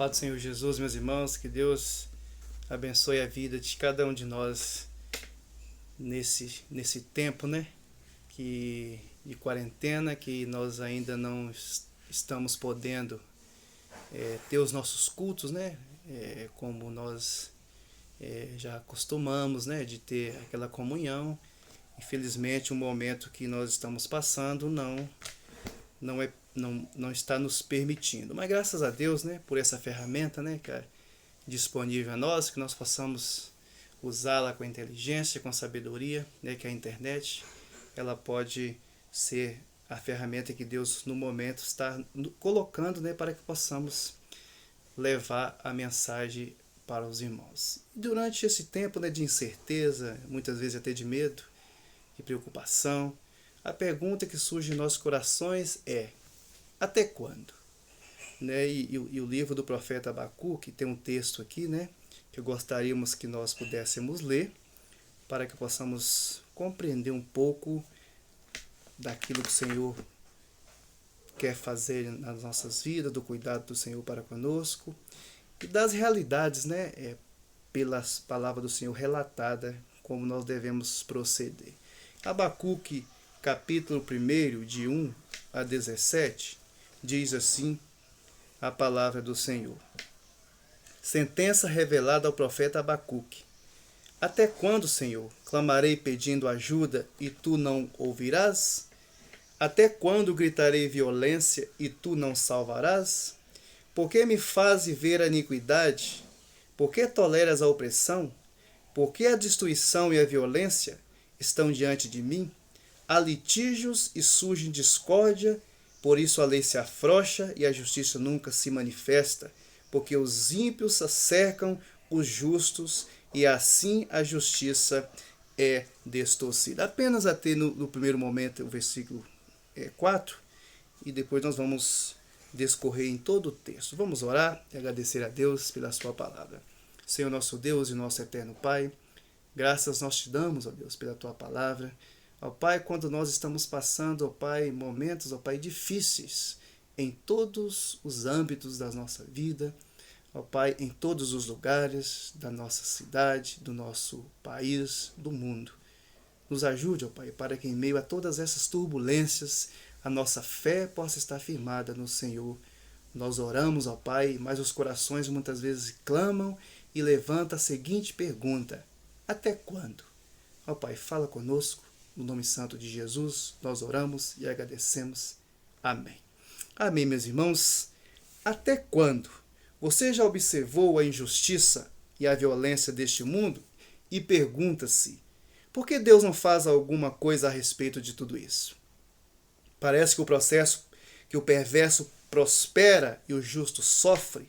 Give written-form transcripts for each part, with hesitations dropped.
Paz do Senhor Jesus, meus irmãos, que Deus abençoe a vida de cada um de nós nesse tempo, né? De quarentena, que nós ainda não estamos podendo ter os nossos cultos, né? Como nós já acostumamos, né? De ter aquela comunhão. Infelizmente, o momento que nós estamos passando não está nos permitindo. Mas graças a Deus, né, por essa ferramenta, né, que é disponível a nós, que nós possamos usá-la com inteligência, com sabedoria, né, que a internet, ela pode ser a ferramenta que Deus no momento está colocando, né, para que possamos levar a mensagem para os irmãos. Durante esse tempo, né, de incerteza, muitas vezes até de medo, de preocupação, a pergunta que surge em nossos corações é: até quando? Né? E o livro do profeta Abacuque tem um texto aqui, né, que gostaríamos que nós pudéssemos ler, para que possamos compreender um pouco daquilo que o Senhor quer fazer nas nossas vidas, do cuidado do Senhor para conosco, e das realidades, né, pelas palavras do Senhor relatada, como nós devemos proceder. Abacuque, capítulo 1, de 1 a 17, diz assim a palavra do Senhor. Sentença revelada ao profeta Abacuque. Até quando, Senhor, clamarei pedindo ajuda e tu não ouvirás? Até quando gritarei violência e tu não salvarás? Por que me fazes ver a iniquidade? Por que toleras a opressão? Por que a destruição e a violência estão diante de mim? Há litígios e surge discórdia, por isso a lei se afrouxa e a justiça nunca se manifesta, porque os ímpios cercam os justos e assim a justiça é distorcida. Apenas até no primeiro momento o versículo 4, e depois nós vamos discorrer em todo o texto. Vamos orar e agradecer a Deus pela sua palavra. Senhor nosso Deus e nosso eterno Pai, graças nós te damos, ó Deus, pela tua palavra. Ó Pai, quando nós estamos passando, ó Pai, momentos, ó Pai, difíceis em todos os âmbitos da nossa vida, ó Pai, em todos os lugares da nossa cidade, do nosso país, do mundo. Nos ajude, ó Pai, para que em meio a todas essas turbulências, a nossa fé possa estar firmada no Senhor. Nós oramos, ó Pai, mas os corações muitas vezes clamam e levantam a seguinte pergunta: até quando? Ó Pai, fala conosco. No nome santo de Jesus, nós oramos e agradecemos. Amém. Amém, meus irmãos. Até quando? Você já observou a injustiça e a violência deste mundo e pergunta-se: por que Deus não faz alguma coisa a respeito de tudo isso? Parece que o processo que o perverso prospera e o justo sofre.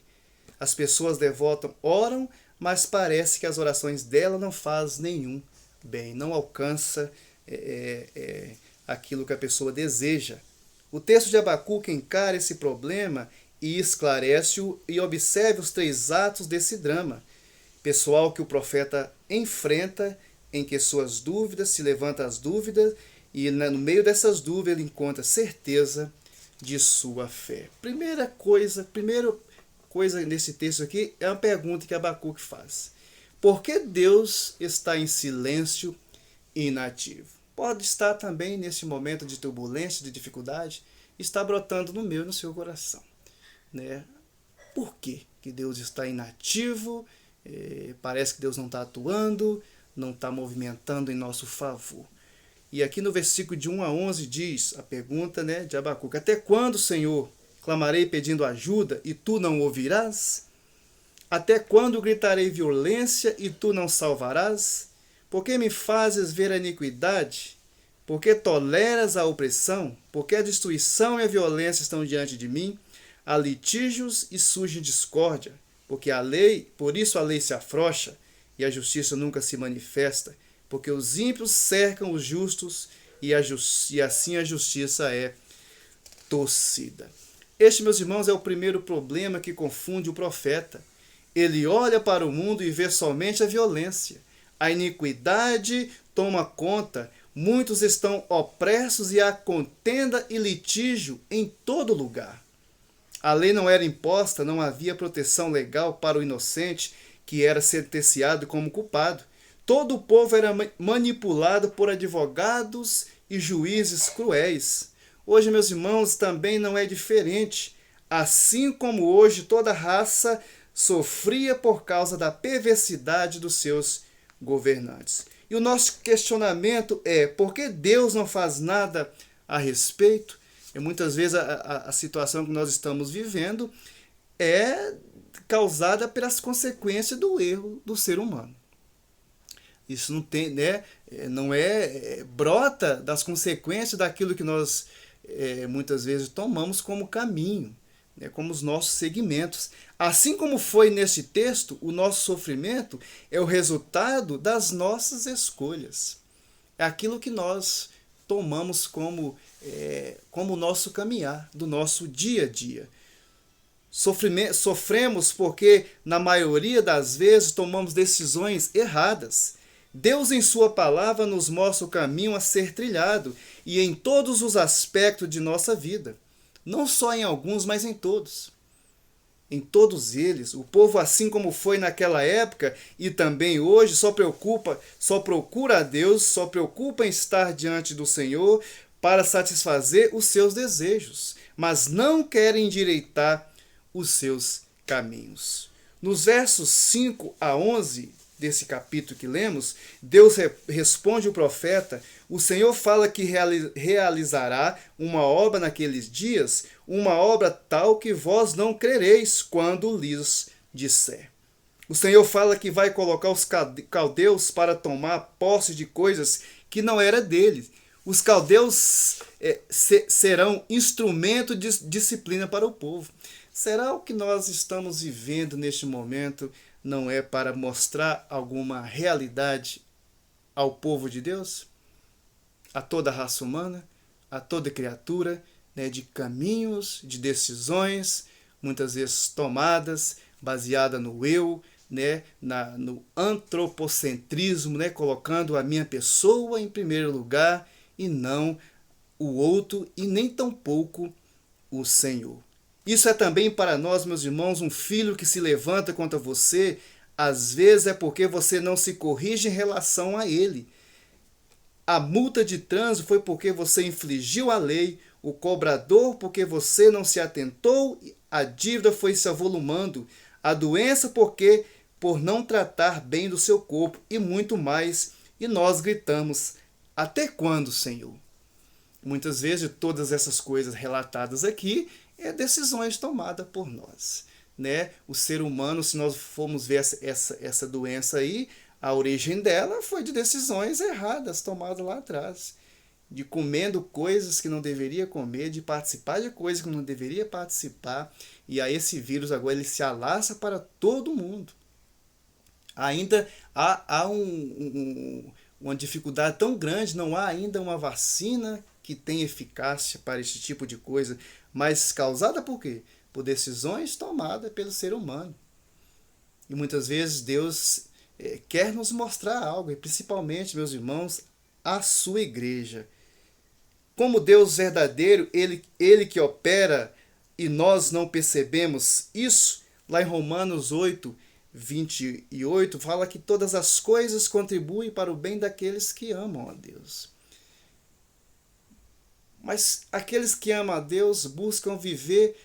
As pessoas devotas oram, mas parece que as orações dela não fazem nenhum bem, não alcança aquilo que a pessoa deseja. O texto de Abacuque encara esse problema e esclarece-o e observe os 3 atos desse drama pessoal que o profeta enfrenta, em que suas dúvidas, se levanta as dúvidas e no meio dessas dúvidas ele encontra certeza de sua fé. Primeira coisa nesse texto aqui é uma pergunta que Abacuque faz: por que Deus está em silêncio e inativo? Pode estar também nesse momento de turbulência, de dificuldade, está brotando no meu e no seu coração, né? Por que Deus está inativo? Parece que Deus não está atuando, não está movimentando em nosso favor. E aqui no versículo de 1 a 11 diz a pergunta, né, de Abacuque: até quando, Senhor, clamarei pedindo ajuda e tu não ouvirás? Até quando gritarei violência e tu não salvarás? Por que me fazes ver a iniquidade? Por que toleras a opressão? Por que a destruição e a violência estão diante de mim? Há litígios e surge discórdia, por isso a lei se afrouxa e a justiça nunca se manifesta, porque os ímpios cercam os justos e assim a justiça é torcida. Este, meus irmãos, é o primeiro problema que confunde o profeta. Ele olha para o mundo e vê somente a violência. A iniquidade toma conta, muitos estão opressos e há contenda e litígio em todo lugar. A lei não era imposta, não havia proteção legal para o inocente que era sentenciado como culpado. Todo o povo era manipulado por advogados e juízes cruéis. Hoje, meus irmãos, também não é diferente. Assim como hoje toda raça sofria por causa da perversidade dos seus governantes. E o nosso questionamento é: por que Deus não faz nada a respeito? E muitas vezes a situação que nós estamos vivendo é causada pelas consequências do erro do ser humano. Isso não tem, né? Não brota das consequências daquilo que nós muitas vezes tomamos como caminho, né? Como os nossos segmentos. Assim como foi neste texto, o nosso sofrimento é o resultado das nossas escolhas. É aquilo que nós tomamos como o nosso caminhar, do nosso dia a dia. Sofremos porque, na maioria das vezes, tomamos decisões erradas. Deus, em sua palavra, nos mostra o caminho a ser trilhado e em todos os aspectos de nossa vida. Não só em alguns, mas em todos. Em todos eles, o povo, assim como foi naquela época e também hoje, só procura a Deus, só preocupa em estar diante do Senhor para satisfazer os seus desejos, mas não querem endireitar os seus caminhos. Nos versos 5 a 11 desse capítulo que lemos, Deus responde o profeta. O Senhor fala que realizará uma obra naqueles dias, uma obra tal que vós não crereis quando lhes disser. O Senhor fala que vai colocar os caldeus para tomar posse de coisas que não era deles. Os caldeus serão instrumento de disciplina para o povo. Será o que nós estamos vivendo neste momento não é para mostrar alguma realidade ao povo de Deus? A toda a raça humana, a toda criatura, né, de caminhos, de decisões, muitas vezes tomadas, baseada no eu, né, no antropocentrismo, né, colocando a minha pessoa em primeiro lugar e não o outro e nem tampouco o Senhor. Isso é também para nós, meus irmãos, um filho que se levanta contra você, às vezes é porque você não se corrige em relação a ele. A multa de trânsito foi porque você infringiu a lei, o cobrador porque você não se atentou, a dívida foi se avolumando, a doença porque por não tratar bem do seu corpo e muito mais. E nós gritamos: até quando, Senhor? Muitas vezes todas essas coisas relatadas aqui decisões tomadas por nós, né? O ser humano, se nós formos ver essa doença aí, a origem dela foi de decisões erradas tomadas lá atrás, de comendo coisas que não deveria comer, de participar de coisas que não deveria participar, e aí esse vírus agora ele se alastra para todo mundo. Ainda há uma dificuldade tão grande, não há ainda uma vacina que tem eficácia para esse tipo de coisa, mas causada por quê? Por decisões tomadas pelo ser humano. E muitas vezes Deus quer nos mostrar algo, e principalmente, meus irmãos, a sua igreja. Como Deus verdadeiro, ele que opera e nós não percebemos isso, lá em Romanos 8, 28, fala que todas as coisas contribuem para o bem daqueles que amam a Deus. Mas aqueles que amam a Deus buscam viver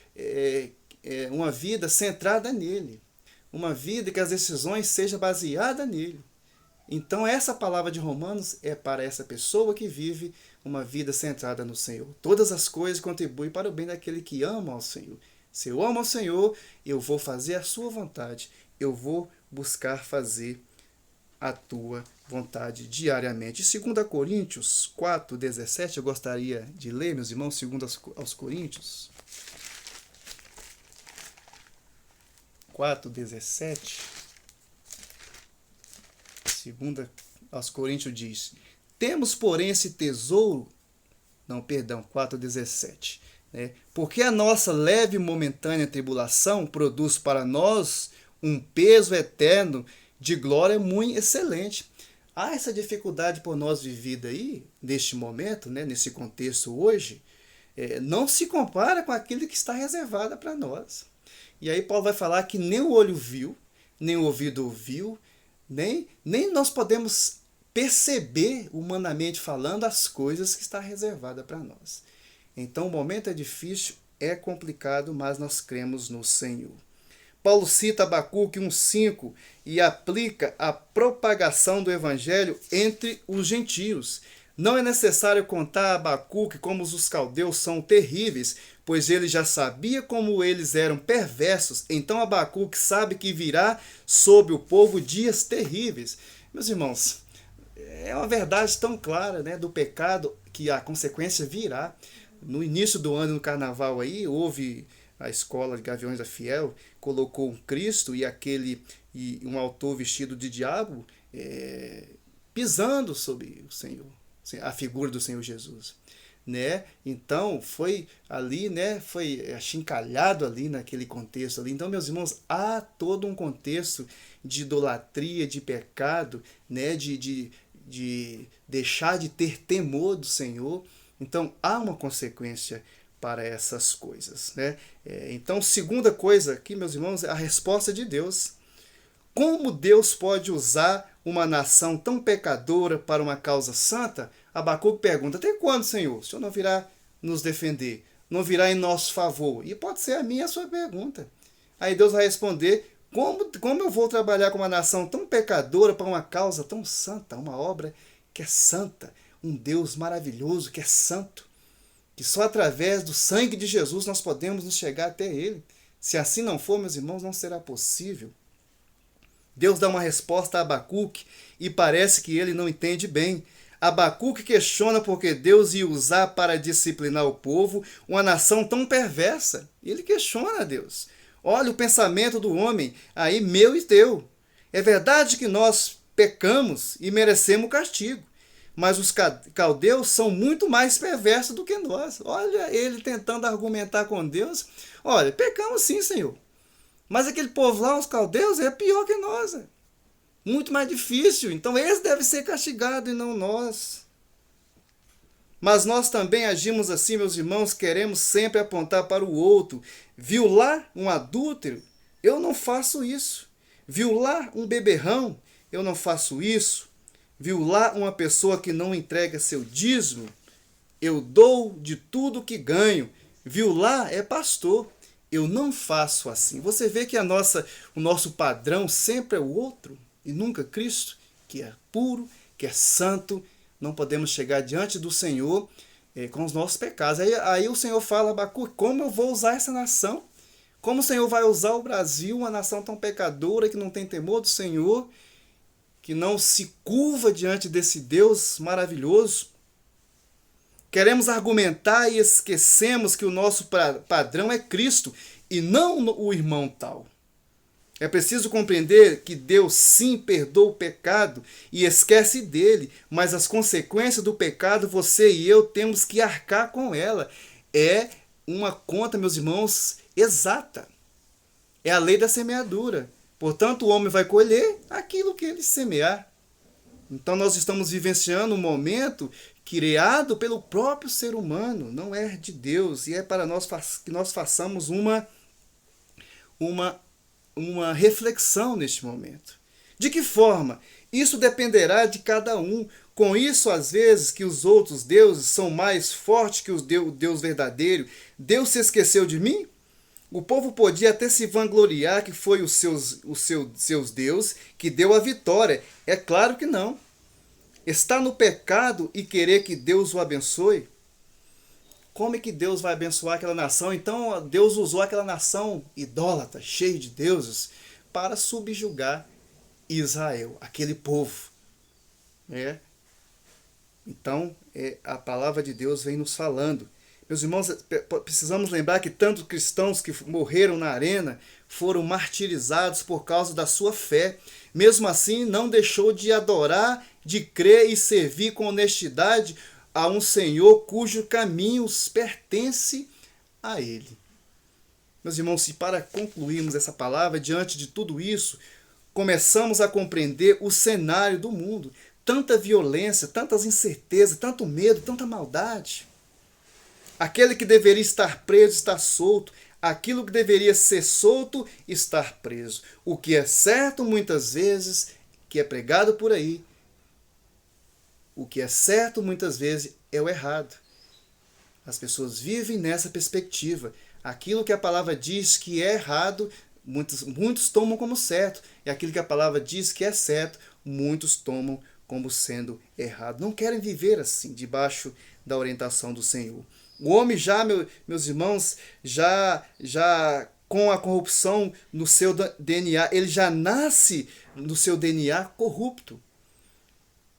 uma vida centrada nele. Uma vida que as decisões sejam baseadas nele. Então essa palavra de Romanos é para essa pessoa que vive uma vida centrada no Senhor. Todas as coisas contribuem para o bem daquele que ama ao Senhor. Se eu amo ao Senhor, eu vou fazer a sua vontade. Eu vou buscar fazer a tua vontade diariamente. 2 Coríntios 4:17, eu gostaria de ler, meus irmãos, 2 aos Coríntios 4:17. 2 aos Coríntios diz: temos, porém, esse tesouro, 4:17, né? Porque a nossa leve e momentânea tribulação produz para nós um peso eterno de glória muito excelente. Há essa dificuldade por nós vivida aí, neste momento, né, nesse contexto hoje, não se compara com aquilo que está reservado para nós. E aí Paulo vai falar que nem o olho viu, nem o ouvido ouviu, nem nós podemos perceber, humanamente falando, as coisas que está reservada para nós. Então o momento é difícil, é complicado, mas nós cremos no Senhor. Paulo cita Abacuque 1,5 e aplica a propagação do evangelho entre os gentios. Não é necessário contar a Abacuque como os caldeus são terríveis, pois ele já sabia como eles eram perversos. Então Abacuque sabe que virá sobre o povo dias terríveis. Meus irmãos, é uma verdade tão clara, né, do pecado, que a consequência virá. No início do ano, no carnaval aí, houve a escola de Gaviões da Fiel, colocou um Cristo e um autor vestido de diabo pisando sobre o Senhor, a figura do Senhor Jesus, né? Então foi ali, né? Foi achincalhado ali naquele contexto ali. Então, meus irmãos, há todo um contexto de idolatria, de pecado, né? De deixar de ter temor do Senhor. Então há uma consequência para essas coisas, né? Então, segunda coisa aqui, meus irmãos, é a resposta de Deus. Como Deus pode usar uma nação tão pecadora para uma causa santa? Abacuque pergunta: até quando, Senhor? O Senhor não virá nos defender? Não virá em nosso favor? E pode ser a minha e a sua pergunta. Aí Deus vai responder: como eu vou trabalhar com uma nação tão pecadora para uma causa tão santa? Uma obra que é santa, um Deus maravilhoso que é santo, que só através do sangue de Jesus nós podemos nos chegar até Ele. Se assim não for, meus irmãos, não será possível. Deus dá uma resposta a Abacuque e parece que ele não entende bem. Abacuque questiona porque Deus ia usar para disciplinar o povo uma nação tão perversa. Ele questiona a Deus. Olha o pensamento do homem, aí meu e teu. É verdade que nós pecamos e merecemos castigo, mas os caldeus são muito mais perversos do que nós. Olha ele tentando argumentar com Deus. Olha, pecamos sim, Senhor. Mas aquele povo lá, os caldeus, é pior que nós. Muito mais difícil. Então eles devem ser castigados e não nós. Mas nós também agimos assim, meus irmãos, queremos sempre apontar para o outro. Viu lá um adúltero? Eu não faço isso. Viu lá um beberrão? Eu não faço isso. Viu lá uma pessoa que não entrega seu dízimo? Eu dou de tudo que ganho. Viu lá é pastor. Eu não faço assim. Você vê que o nosso padrão sempre é o outro e nunca Cristo, que é puro, que é santo. Não podemos chegar diante do Senhor com os nossos pecados. Aí o Senhor fala: Abacuque, como eu vou usar essa nação? Como o Senhor vai usar o Brasil, uma nação tão pecadora, que não tem temor do Senhor, que não se curva diante desse Deus maravilhoso? Queremos argumentar e esquecemos que o nosso padrão é Cristo e não o irmão tal. É preciso compreender que Deus sim perdoa o pecado e esquece dele, mas as consequências do pecado você e eu temos que arcar com ela. É uma conta, meus irmãos, exata. É a lei da semeadura. Portanto, o homem vai colher aquilo que ele semear. Então nós estamos vivenciando um momento criado pelo próprio ser humano, não é de Deus, e é para nós que nós façamos uma reflexão neste momento. De que forma? Isso dependerá de cada um. Com isso, às vezes, que os outros deuses são mais fortes que o Deus verdadeiro, Deus se esqueceu de mim? O povo podia até se vangloriar que foi os seus deuses que deu a vitória. É claro que não. Está no pecado e querer que Deus o abençoe? Como é que Deus vai abençoar aquela nação? Então Deus usou aquela nação idólatra, cheia de deuses, para subjugar Israel, aquele povo. Então a palavra de Deus vem nos falando. Meus irmãos, precisamos lembrar que tantos cristãos que morreram na arena foram martirizados por causa da sua fé. Mesmo assim, não deixou de adorar, de crer e servir com honestidade a um Senhor cujo caminhos pertence a Ele. Meus irmãos, e para concluirmos essa palavra, diante de tudo isso, começamos a compreender o cenário do mundo. Tanta violência, tantas incertezas, tanto medo, tanta maldade. Aquele que deveria estar preso está solto. Aquilo que deveria ser solto, estar preso. O que é certo, muitas vezes, que é pregado por aí, o que é certo, muitas vezes, é o errado. As pessoas vivem nessa perspectiva. Aquilo que a palavra diz que é errado, muitos tomam como certo. E aquilo que a palavra diz que é certo, muitos tomam como sendo errado. Não querem viver assim, debaixo da orientação do Senhor. O homem já, meus irmãos, já com a corrupção no seu DNA, ele já nasce no seu DNA corrupto.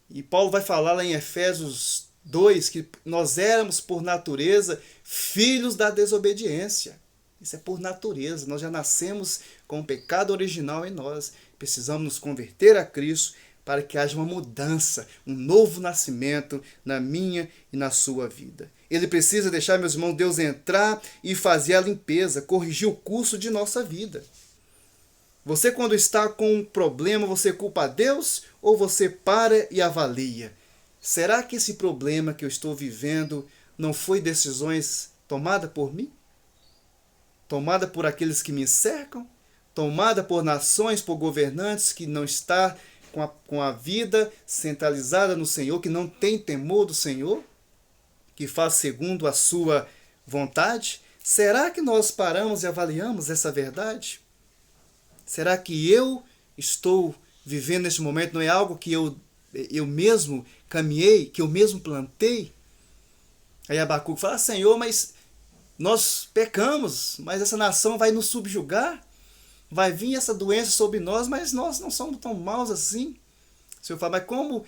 E Paulo vai falar lá em Efésios 2 que nós éramos, por natureza, filhos da desobediência. Isso é por natureza. Nós já nascemos com o pecado original em nós. Precisamos nos converter a Cristo para que haja uma mudança, um novo nascimento na minha e na sua vida. Ele precisa deixar, meus irmãos, Deus entrar e fazer a limpeza, corrigir o curso de nossa vida. Você, quando está com um problema, você culpa a Deus ou você para e avalia? Será que esse problema que eu estou vivendo não foi decisões tomadas por mim? Tomada por aqueles que me cercam? Tomada por nações, por governantes que não estão com a vida centralizada no Senhor, que não tem temor do Senhor, que faz segundo a sua vontade? Será que nós paramos e avaliamos essa verdade? Será que eu estou vivendo neste momento, não é algo que eu mesmo caminhei, que eu mesmo plantei? Aí Abacuque fala, Senhor, mas nós pecamos, mas essa nação vai nos subjugar, vai vir essa doença sobre nós, mas nós não somos tão maus assim. O Senhor fala, mas como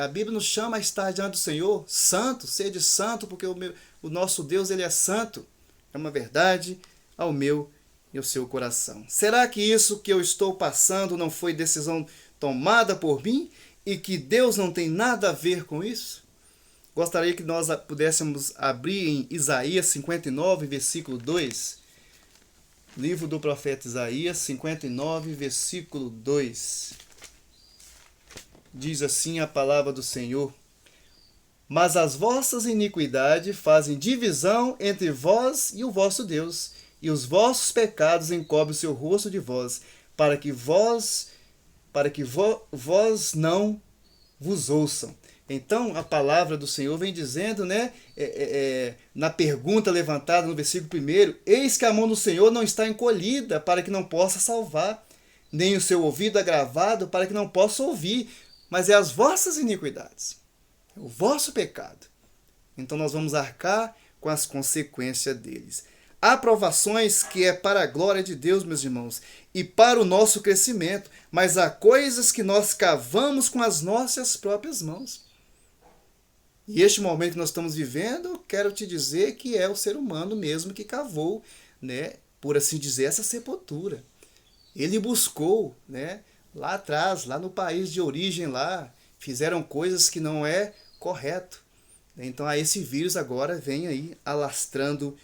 a Bíblia nos chama a estar diante do Senhor, santo, sede santo, porque o nosso Deus, ele é santo. É uma verdade ao meu e ao seu coração. Será que isso que eu estou passando não foi decisão tomada por mim e que Deus não tem nada a ver com isso? Gostaria que nós pudéssemos abrir em Isaías 59, versículo 2. Livro do profeta Isaías 59, versículo 2. Diz assim a palavra do Senhor: Mas as vossas iniquidades fazem divisão entre vós e o vosso Deus, e os vossos pecados encobrem o seu rosto de vós, para que vós não vos ouçam. Então, a palavra do Senhor vem dizendo, né, na pergunta levantada no versículo 1, eis que a mão do Senhor não está encolhida para que não possa salvar, nem o seu ouvido agravado para que não possa ouvir, mas é as vossas iniquidades, é o vosso pecado. Então, nós vamos arcar com as consequências deles. Há provações que é para a glória de Deus, meus irmãos, e para o nosso crescimento, mas há coisas que nós cavamos com as nossas próprias mãos. E este momento que nós estamos vivendo, quero te dizer que é o ser humano mesmo que cavou, né, por assim dizer, essa sepultura. Ele buscou, né, lá atrás, lá no país de origem, lá, fizeram coisas que não é correto. Então, esse vírus agora vem aí alastrando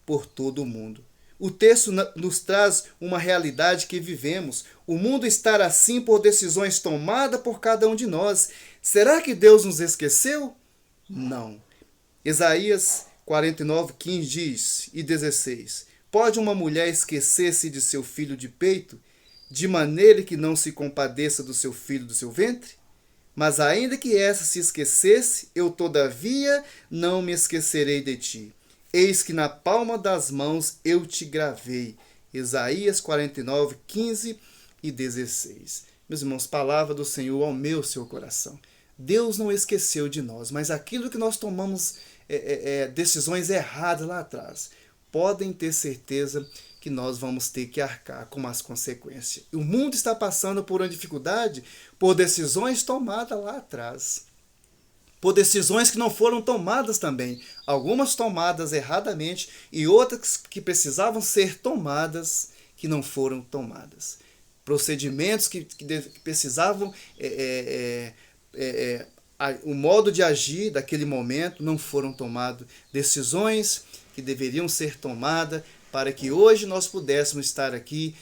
por todo o mundo. O texto nos traz uma realidade que vivemos. O mundo está assim por decisões tomadas por cada um de nós. Será que Deus nos esqueceu? Não. Isaías 49, 15 diz, e 16. Pode uma mulher esquecer-se de seu filho de peito, de maneira que não se compadeça do seu filho do seu ventre? Mas ainda que essa se esquecesse, eu todavia não me esquecerei de ti. Eis que na palma das mãos eu te gravei. Isaías 49, 15 e 16. Meus irmãos, palavra do Senhor ao meu seu coração. Deus não esqueceu de nós, mas aquilo que nós tomamos decisões erradas lá atrás, podem ter certeza que nós vamos ter que arcar com as consequências. O mundo está passando por uma dificuldade por decisões tomadas lá atrás. Por decisões que não foram tomadas também. Algumas tomadas erradamente e outras que precisavam ser tomadas que não foram tomadas. Procedimentos que precisavam... o modo de agir daquele momento não foram tomados. Decisões que deveriam ser tomadas para que hoje nós pudéssemos estar aqui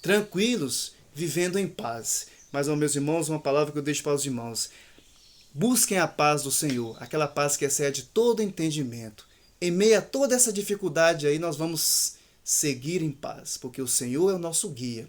tranquilos, vivendo em paz. Mas, meus irmãos, uma palavra que eu deixo para os irmãos. Busquem a paz do Senhor, aquela paz que excede todo entendimento. Em meio a toda essa dificuldade aí, nós vamos seguir em paz, porque o Senhor é o nosso guia.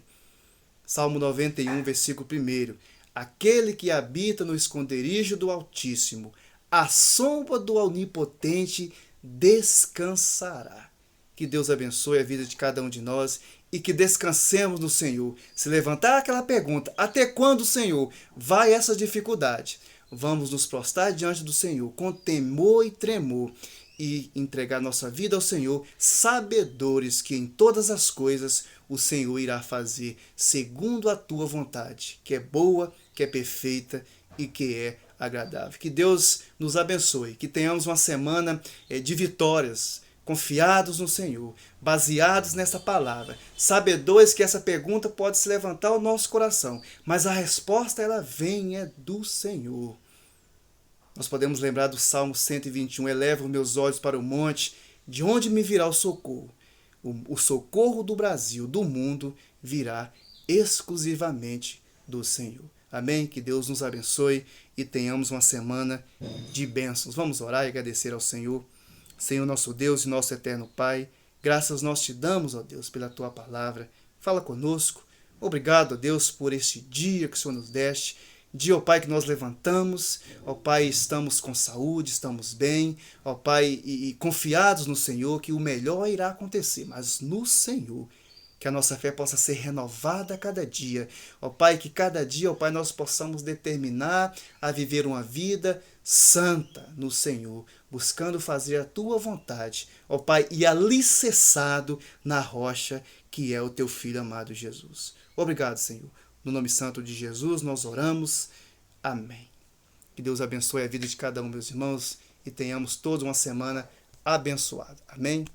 Salmo 91, versículo 1. Aquele que habita no esconderijo do Altíssimo, à sombra do Onipotente descansará. Que Deus abençoe a vida de cada um de nós e que descansemos no Senhor. Se levantar aquela pergunta, até quando, Senhor, vai essa dificuldade? Vamos nos prostrar diante do Senhor com temor e tremor e entregar nossa vida ao Senhor, sabedores que em todas as coisas o Senhor irá fazer segundo a tua vontade, que é boa, que é perfeita e que é agradável. Que Deus nos abençoe, que tenhamos uma semana de vitórias, confiados no Senhor, baseados nessa palavra, sabedores que essa pergunta pode se levantar ao nosso coração, mas a resposta ela vem do Senhor. Nós podemos lembrar do Salmo 121, eleva os meus olhos para o monte, de onde me virá o socorro? O socorro do Brasil, do mundo, virá exclusivamente do Senhor. Amém? Que Deus nos abençoe e tenhamos uma semana de bênçãos. Vamos orar e agradecer ao Senhor. Senhor, nosso Deus e nosso eterno Pai, graças nós te damos, ó Deus, pela tua palavra. Fala conosco. Obrigado, ó Deus, por este dia que o Senhor nos deste. Dia, ó Pai, que nós levantamos, ó Pai, estamos com saúde, estamos bem, ó Pai, e confiados no Senhor que o melhor irá acontecer, mas no Senhor, que a nossa fé possa ser renovada a cada dia. Ó Pai, que cada dia, ó Pai, nós possamos determinar a viver uma vida santa no Senhor, buscando fazer a tua vontade, ó Pai, e alicerçado na rocha que é o teu Filho amado Jesus. Obrigado, Senhor. No nome santo de Jesus nós oramos. Amém. Que Deus abençoe a vida de cada um, meus irmãos, e tenhamos todos uma semana abençoada. Amém.